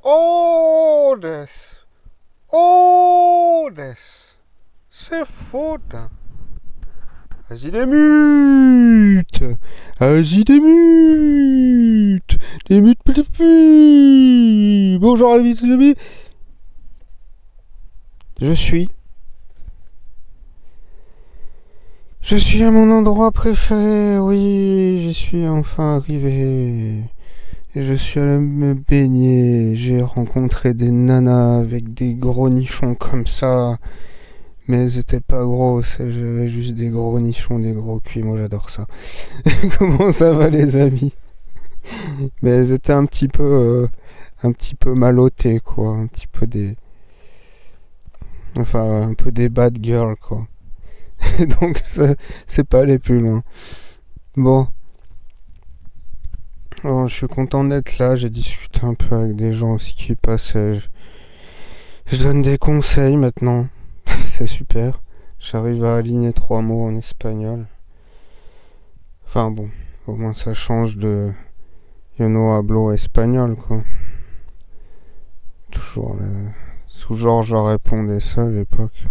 Odes, Odes, c'est faute. Azidemut, Azidemut, des mutes plus. Bonjour amis, je suis. Je suis à mon endroit préféré, oui, j'y suis enfin arrivé. Et je suis allé me baigner, j'ai rencontré des nanas avec des gros nichons comme ça. Mais elles étaient pas grosses, j'avais juste des gros nichons, des gros cuits, moi j'adore ça. Comment ça va les amis? Mais elles étaient un petit peu malottées quoi, un petit peu des... Enfin, un peu des bad girls quoi. Donc c'est pas aller plus loin. Bon, alors, je suis content d'être là, j'ai discuté un peu avec des gens aussi qui passaient. Je donne des conseils maintenant, c'est super. J'arrive à aligner 3 mots en espagnol. Enfin bon, au moins ça change de yo no hablo espagnol quoi. Sous genre je leur répondais ça à l'époque.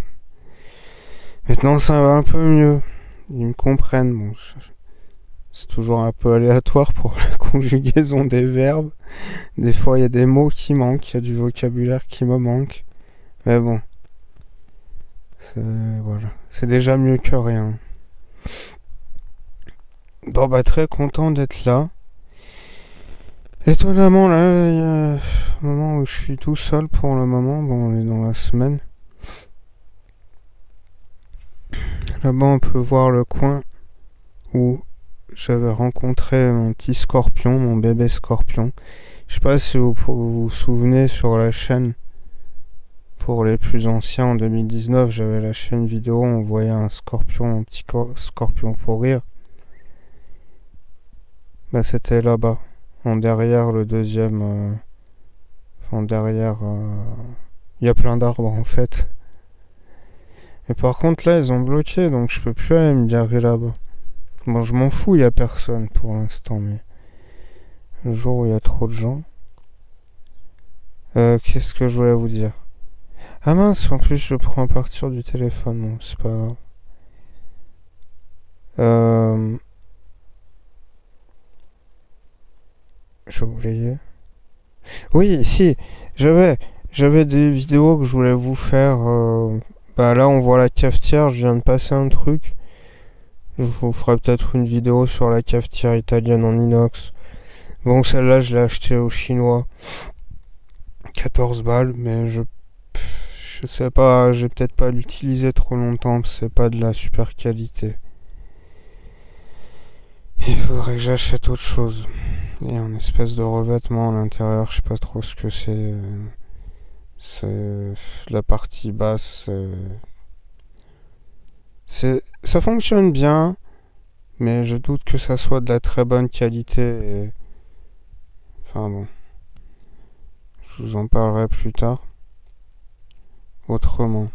Maintenant ça va un peu mieux. Ils me comprennent. Bon, c'est toujours un peu aléatoire pour la conjugaison des verbes. Des fois il y a des mots qui manquent, il y a du vocabulaire qui me manque. Mais bon, voilà, c'est déjà mieux que rien. Bon bah très content d'être là. Étonnamment là, il y a un moment où je suis tout seul pour le moment. Bon, on est dans la semaine. Là-bas on peut voir le coin où j'avais rencontré mon petit scorpion, mon bébé scorpion. Je sais pas si vous vous souvenez sur la chaîne. Pour les plus anciens, en 2019, j'avais la chaîne vidéo, on voyait un scorpion, un petit scorpion pour rire. Bah c'était là-bas, en derrière le deuxième... en derrière... Il y a plein d'arbres en fait. Et par contre là, ils ont bloqué, donc je peux plus aller me garer là-bas. Bon, je m'en fous, il y a personne pour l'instant, mais... Le jour où il y a trop de gens... Qu'est-ce que je voulais vous dire? Ah mince, en plus je prends à partir du téléphone, bon, c'est pas grave. J'ai oublié. Oui, si, j'avais des vidéos que je voulais vous faire. Bah là, on voit la cafetière, je viens de passer un truc. Je vous ferai peut-être une vidéo sur la cafetière italienne en inox. Bon, celle-là, je l'ai achetée au chinois. 14 balles, mais je sais pas, j'ai peut-être pas l'utiliser trop longtemps, parce que c'est pas de la super qualité. Il faudrait que j'achète autre chose. Il y a une espèce de revêtement à l'intérieur, je sais pas trop ce que c'est. C'est la partie basse. Ça fonctionne bien, mais je doute que ça soit de la très bonne qualité. Enfin bon, je vous en parlerai plus tard. Autrement,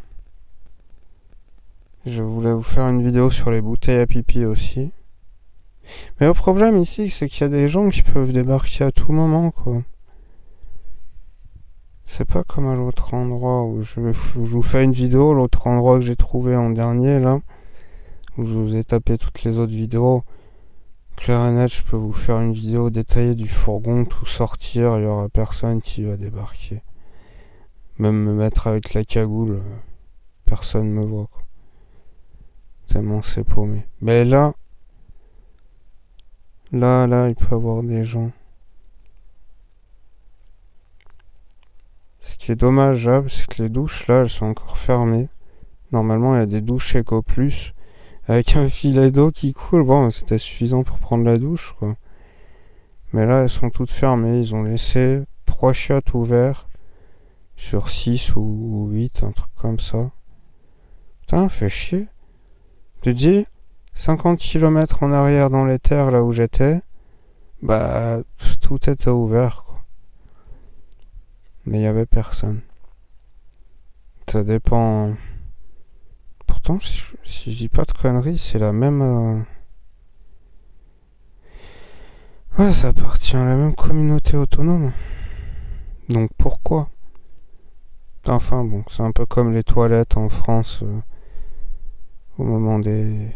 je voulais vous faire une vidéo sur les bouteilles à pipi aussi. Mais le problème ici, c'est qu'il y a des gens qui peuvent débarquer à tout moment, quoi. C'est pas comme à l'autre endroit où je vous fais une vidéo, l'autre endroit que j'ai trouvé en dernier, là, où je vous ai tapé toutes les autres vidéos. Clair et net, je peux vous faire une vidéo détaillée du fourgon, tout sortir, il y aura personne qui va débarquer. Même me mettre avec la cagoule, personne me voit, quoi. Tellement c'est paumé. Mais là, il peut y avoir des gens. Ce qui est dommageable, c'est que les douches, là, elles sont encore fermées. Normalement, il y a des douches Eco Plus avec un filet d'eau qui coule. Bon, c'était suffisant pour prendre la douche, quoi. Mais là, elles sont toutes fermées. Ils ont laissé 3 chiottes ouvertes sur 6 ou 8, un truc comme ça. Putain, fait chier. Tu dis, 50 km en arrière dans les terres, là où j'étais, bah, tout était ouvert, quoi. Mais il y avait personne. Ça dépend. Pourtant, si je dis pas de conneries, c'est la même... Ouais, ça appartient à la même communauté autonome. Donc pourquoi? Enfin bon, c'est un peu comme les toilettes en France au moment des...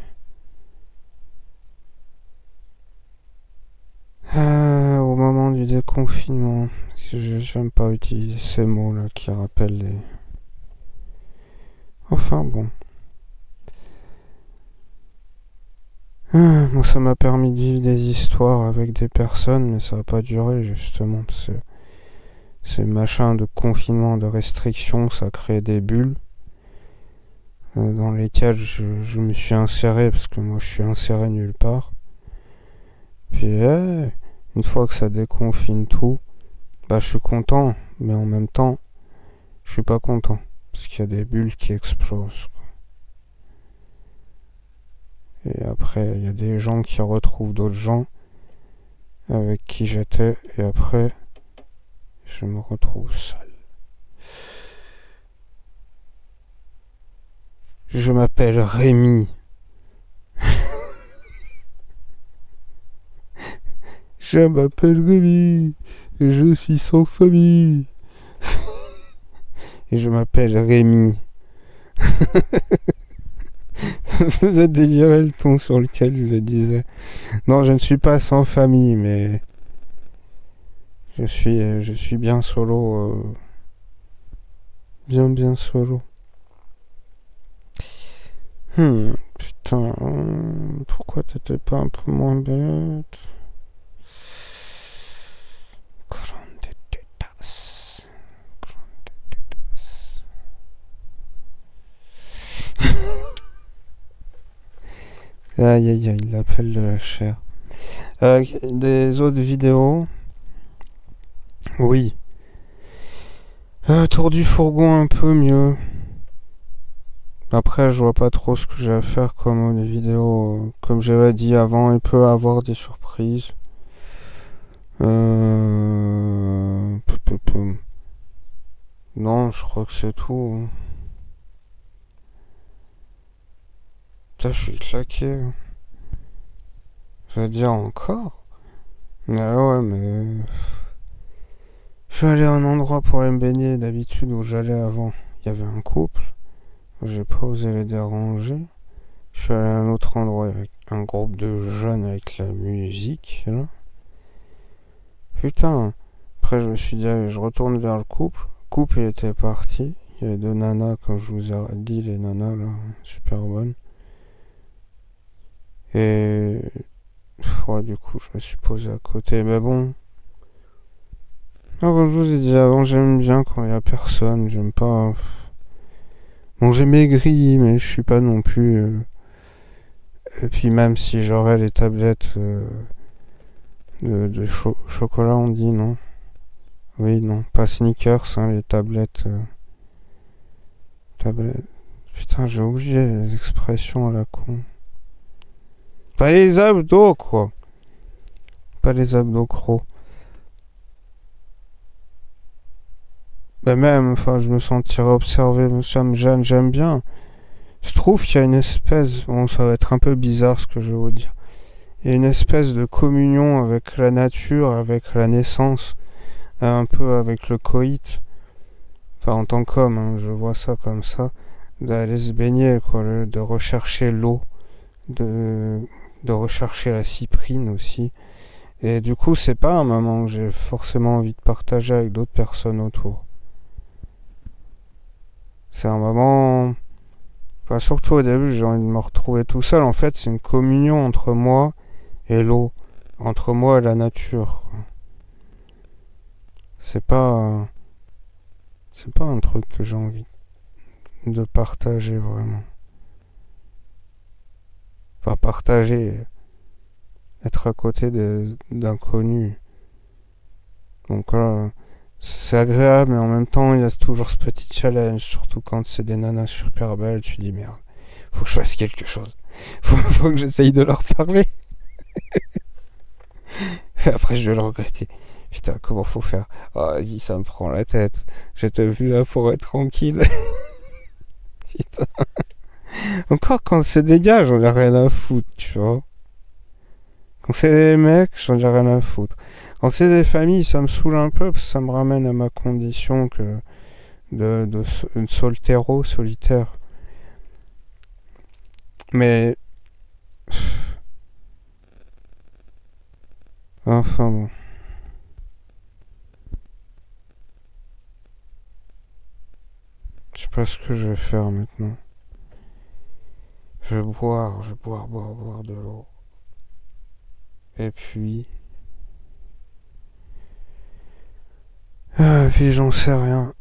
au moment du déconfinement. J'aime pas utiliser ces mots-là qui rappellent les... Enfin bon. Moi ça m'a permis de vivre des histoires avec des personnes, mais ça va pas durer justement. Ces machins de confinement, de restrictions, ça crée des bulles dans lesquelles je me suis inséré, parce que moi je suis inséré nulle part. Puis une fois que ça déconfine tout, bah je suis content, mais en même temps, je suis pas content, parce qu'il y a des bulles qui explosent. Et après, il y a des gens qui retrouvent d'autres gens avec qui j'étais, et après, je me retrouve seul. Je m'appelle Rémi. Je m'appelle Rémi. Je suis sans famille. Et je m'appelle Rémi. Ça faisait délirer le ton sur lequel je le disais. Non, je ne suis pas sans famille, mais je suis bien solo. Bien solo. Putain, pourquoi t'étais pas un peu moins bête? Grande tetas. Aïe aïe aïe, l'appel de la chair. Des autres vidéos. Oui. Tour du fourgon un peu mieux. Après, je vois pas trop ce que j'ai à faire comme vidéos. Comme j'avais dit avant, il peut avoir des surprises. Non, je crois que c'est tout. Putain, je suis claqué. Je veux dire encore. Ah ouais, mais... Je suis allé à un endroit pour aller me baigner d'habitude où j'allais avant. Il y avait un couple. J'ai pas osé les déranger. Je suis allé à un autre endroit avec un groupe de jeunes avec la musique. Là. Putain. Après, je me suis dit, allez, je retourne vers le couple. Le couple, il était parti. Il y avait deux nanas, comme je vous ai dit, les nanas, là, super bonnes. Et... Ouais, du coup, je me suis posé à côté. Mais bon... Comme je vous ai dit avant, j'aime bien quand il y a personne. J'aime pas... Bon, j'ai maigri, mais je suis pas non plus... Et puis même si j'aurais les tablettes de chocolat, on dit, non? Oui, non, pas Snickers, hein, les tablettes... tablettes... Putain, j'ai oublié les expressions à la con. Pas les abdos, quoi. Pas les abdos crocs. Bah même, enfin, je me sentirais observé, ça me gêne, j'aime bien. Je trouve qu'il y a une espèce, bon, ça va être un peu bizarre ce que je vais vous dire. Il y a une espèce de communion avec la nature, avec la naissance, un peu avec le coït. Enfin, en tant qu'homme, hein, je vois ça comme ça. D'aller se baigner, quoi, de rechercher l'eau, de rechercher la cyprine aussi. Et du coup, c'est pas un moment que j'ai forcément envie de partager avec d'autres personnes autour. C'est un moment... Enfin, surtout au début, j'ai envie de me retrouver tout seul. En fait, c'est une communion entre moi et l'eau. Entre moi et la nature. C'est pas... C'est pas un truc que j'ai envie de partager vraiment. Enfin, partager... Être à côté d'inconnus. Donc là... C'est agréable, mais en même temps, il y a toujours ce petit challenge, surtout quand c'est des nanas super belles, tu dis merde, faut que je fasse quelque chose. Faut que j'essaye de leur parler. Et après, je vais le regretter. Putain, comment faut faire? Oh, vas-y, ça me prend la tête. J'étais venu là pour être tranquille. Putain. Encore quand c'est des gars, j'en ai rien à foutre, tu vois. Quand c'est des mecs, j'en ai rien à foutre. Quand c'est des familles, ça me saoule un peu, parce que ça me ramène à ma condition que de soltéro, solitaire. Mais, enfin bon. Je sais pas ce que je vais faire maintenant. Je vais boire de l'eau. Et puis... et puis j'en sais rien.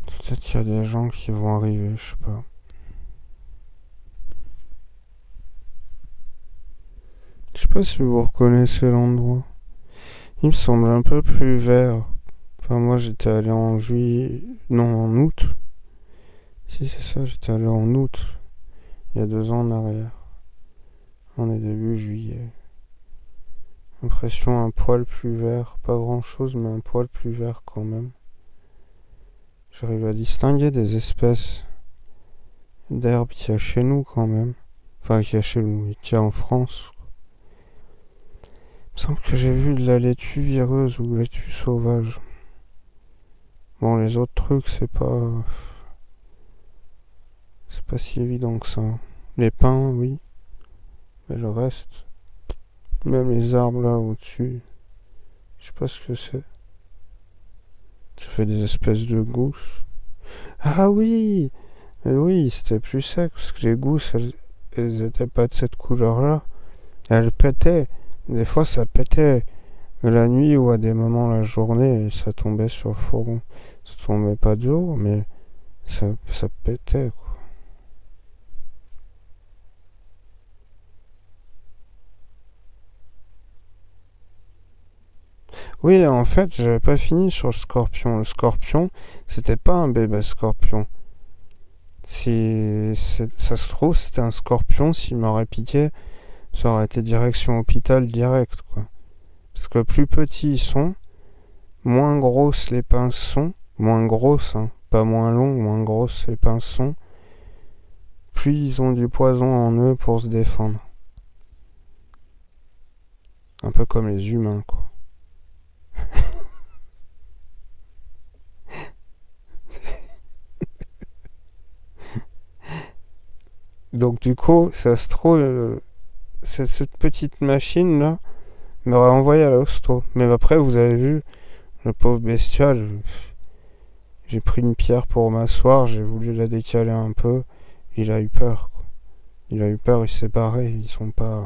Peut-être qu'il y a des gens qui vont arriver, je sais pas. Je sais pas si vous reconnaissez l'endroit. Il me semble un peu plus vert. Enfin, moi j'étais allé en juillet. Non, en août. Si, c'est ça, j'étais allé en août. Il y a 2 ans en arrière. On est début juillet. Impression un poil plus vert. Pas grand chose, mais un poil plus vert quand même. J'arrive à distinguer des espèces d'herbes qu'il y a chez nous quand même. Enfin, qu'il y a chez nous, qu'il y a en France. Il me semble que j'ai vu de la laitue vireuse ou laitue sauvage. Bon, les autres trucs, c'est pas si évident que ça. Les pins, oui. Mais le reste, même les arbres là au-dessus, je sais pas ce que c'est. Ça fait des espèces de gousses. Ah oui! Oui, c'était plus sec, parce que les gousses, elles étaient pas de cette couleur-là. Elles pétaient. Des fois, ça pétait. La nuit ou à des moments la journée, ça tombait sur le fourgon. Ça tombait pas de jour, mais ça pétait, quoi. Oui, en fait, j'avais pas fini sur le scorpion. Le scorpion, c'était pas un bébé scorpion. Si ça se trouve, c'était un scorpion, s'il m'aurait piqué, ça aurait été direction hôpital direct, quoi. Parce que plus petits ils sont, moins grosses les pinces sont, moins grosses, hein, pas moins longues, moins grosses les pinces sont, plus ils ont du poison en eux pour se défendre. Un peu comme les humains, quoi. Donc du coup, ça se trouve, cette petite machine là m'aurait envoyé à l'hosto. Mais après, vous avez vu, le pauvre bestial, j'ai pris une pierre pour m'asseoir, j'ai voulu la décaler un peu, il a eu peur, quoi. Il a eu peur, il s'est barré, ils sont pas...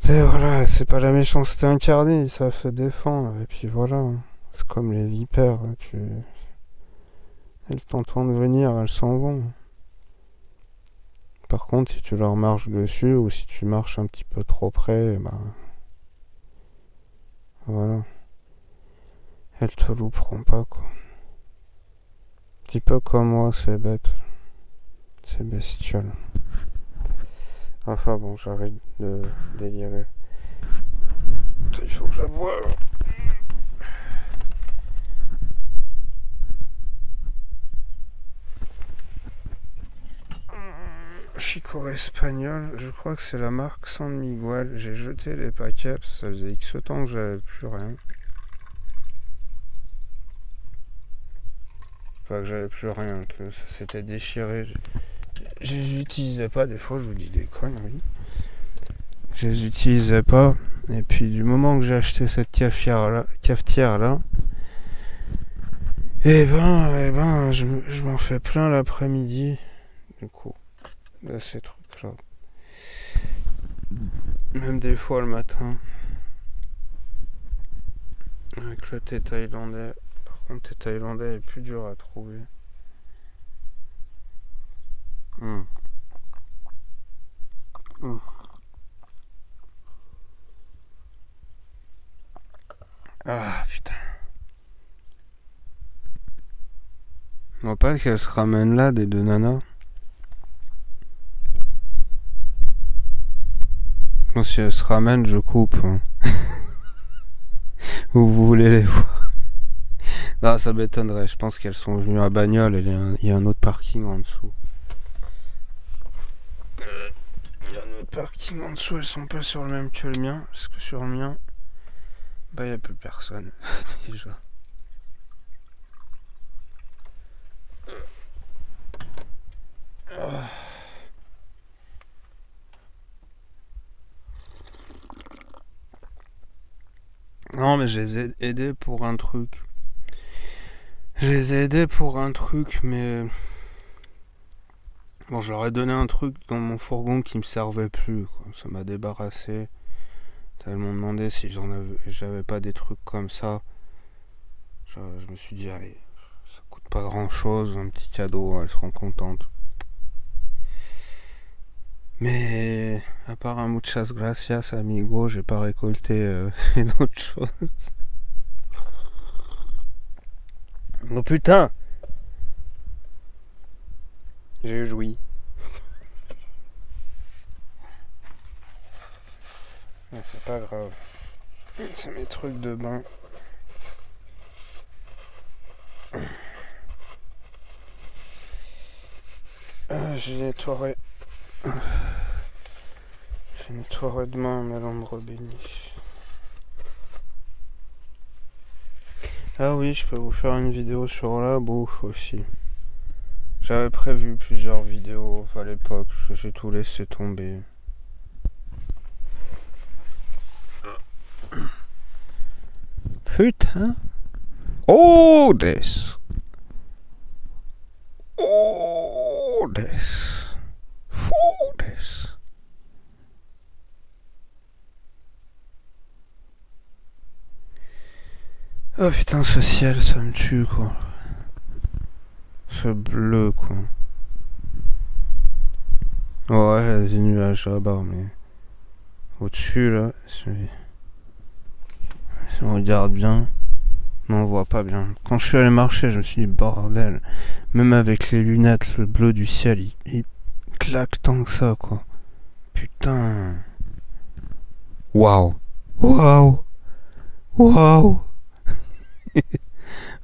voilà, c'est pas la méchanceté incarnée, ça fait défendre, et puis voilà. C'est comme les vipères, elles t'entendent venir, elles s'en vont. Par contre, si tu leur marches dessus, ou si tu marches un petit peu trop près, bah... voilà. Elles te louperont pas, quoi. Un petit peu comme moi, c'est bête. C'est bestial. Enfin bon, j'arrête de délirer. Il faut que je boive. Chico espagnol, je crois que c'est la marque San Miguel. J'ai jeté les paquets parce que ça faisait X temps que j'avais plus rien. Enfin, que j'avais plus rien, que ça s'était déchiré. Je les utilisais pas, des fois je vous dis des conneries. Je les utilisais pas. Et puis du moment que j'ai acheté cette cafetière là, je m'en fais plein l'après-midi. Du coup, de ces trucs là. Même des fois le matin. Avec le thé thaïlandais. Par contre, thé thaïlandais est plus dur à trouver. Mm. Mm. Ah putain. On voit pas qu'elles se ramènent là, des 2 nanas. Bon, si elles se ramènent, je coupe. Hein. Où vous voulez les voir. Non, ça m'étonnerait. Je pense qu'elles sont venues à bagnole et il y a un autre parking en dessous. Il y a un autre parking en dessous. Elles sont pas sur le même que le mien. Parce que sur le mien, bah, il n'y a plus personne. Déjà. Non, mais je les ai aidés pour un truc. Je les ai aidés pour un truc, mais... Bon, je leur ai donné un truc dans mon fourgon qui me servait plus, quoi. Ça m'a débarrassé. Elles m'ont demandé si j'avais pas des trucs comme ça. Je me suis dit, allez, ça coûte pas grand chose, un petit cadeau, elles seront contentes. Mais à part un muchas gracias amigo, j'ai pas récolté une autre chose. Oh putain! J'ai joui. Mais c'est pas grave. C'est mes trucs de bain. J'ai nettoierai. J'ai nettoierai demain en allant me rebaigner. Ah oui, je peux vous faire une vidéo sur la bouffe aussi. J'avais prévu plusieurs vidéos à l'époque, j'ai tout laissé tomber. Putain. Oh, this. Oh, this. For this. Oh putain, ce ciel, ça me tue, quoi. Ce bleu, quoi. Ouais, des nuages là-bas, mais... Au-dessus, là, si on regarde bien, on voit pas bien. Quand je suis allé marcher, je me suis dit, bordel. Même avec les lunettes, le bleu du ciel, il claque tant que ça, quoi. Putain. Waouh. Waouh. Waouh.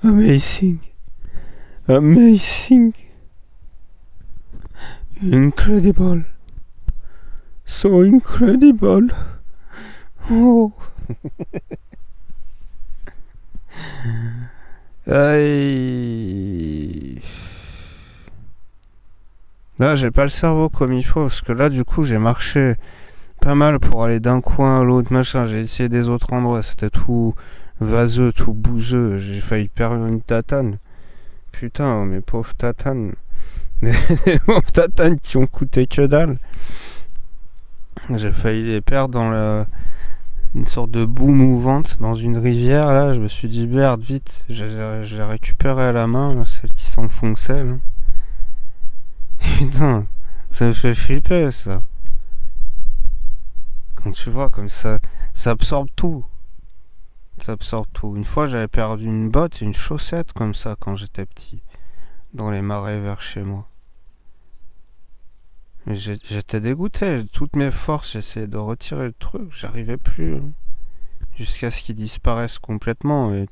Amazing. Amazing. Incredible. So incredible. Oh. Aïe. Là, j'ai pas le cerveau comme il faut, parce que là, du coup, j'ai marché pas mal pour aller d'un coin à l'autre, machin. J'ai essayé des autres endroits, c'était tout vaseux, tout bouseux. J'ai failli perdre une tatane. Putain, mes pauvres tatanes. Les pauvres tatanes qui ont coûté que dalle. J'ai failli les perdre dans une sorte de boue mouvante dans une rivière. Là, je me suis dit, merde, vite. Je l'ai récupéré à la main, celle qui s'enfonçait. Là. Putain, ça me fait flipper, ça. Quand tu vois comme ça absorbe tout. Ça absorbe tout. Une fois, j'avais perdu une botte et une chaussette comme ça quand j'étais petit. Dans les marais vers chez moi. Mais j'étais dégoûté. Toutes mes forces, j'essayais de retirer le truc. J'arrivais plus. Jusqu'à ce qu'il disparaisse complètement. Et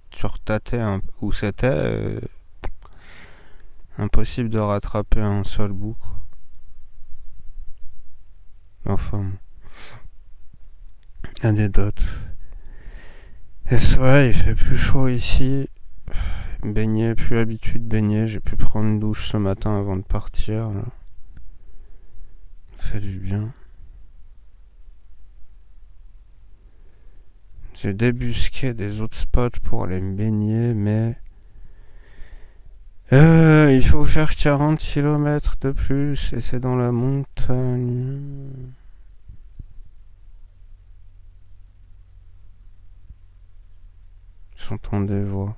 tu retâtais où c'était. Impossible de rattraper un seul bout. Quoi. Enfin. Anecdote. Et c'est vrai, il fait plus chaud ici. Baigner, plus l'habitude de baigner. J'ai pu prendre une douche ce matin avant de partir. Là. Ça fait du bien. J'ai débusqué des autres spots pour aller me baigner, mais... il faut faire 40 km de plus et c'est dans la montagne. J'entends des voix.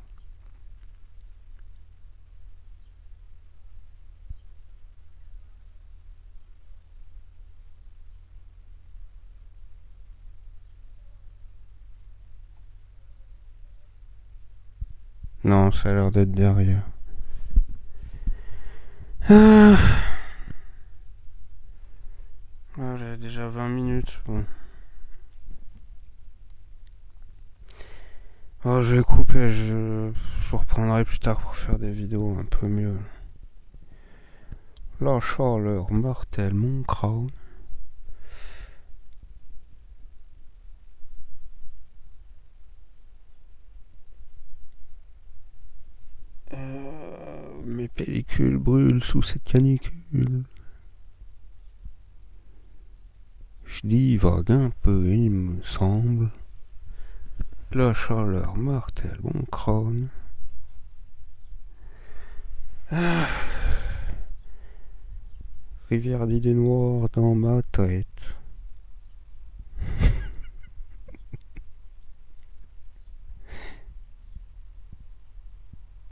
Non, ça a l'air d'être derrière. Ah, j'ai déjà 20 minutes. Oh, je vais couper, je reprendrai plus tard pour faire des vidéos un peu mieux. La chaleur martèle mon crâne. Mes pellicules brûlent sous cette canicule. Je divague un peu, il me semble. La chaleur martèle mon crâne. Ah. Rivière d'idées noires dans ma tête.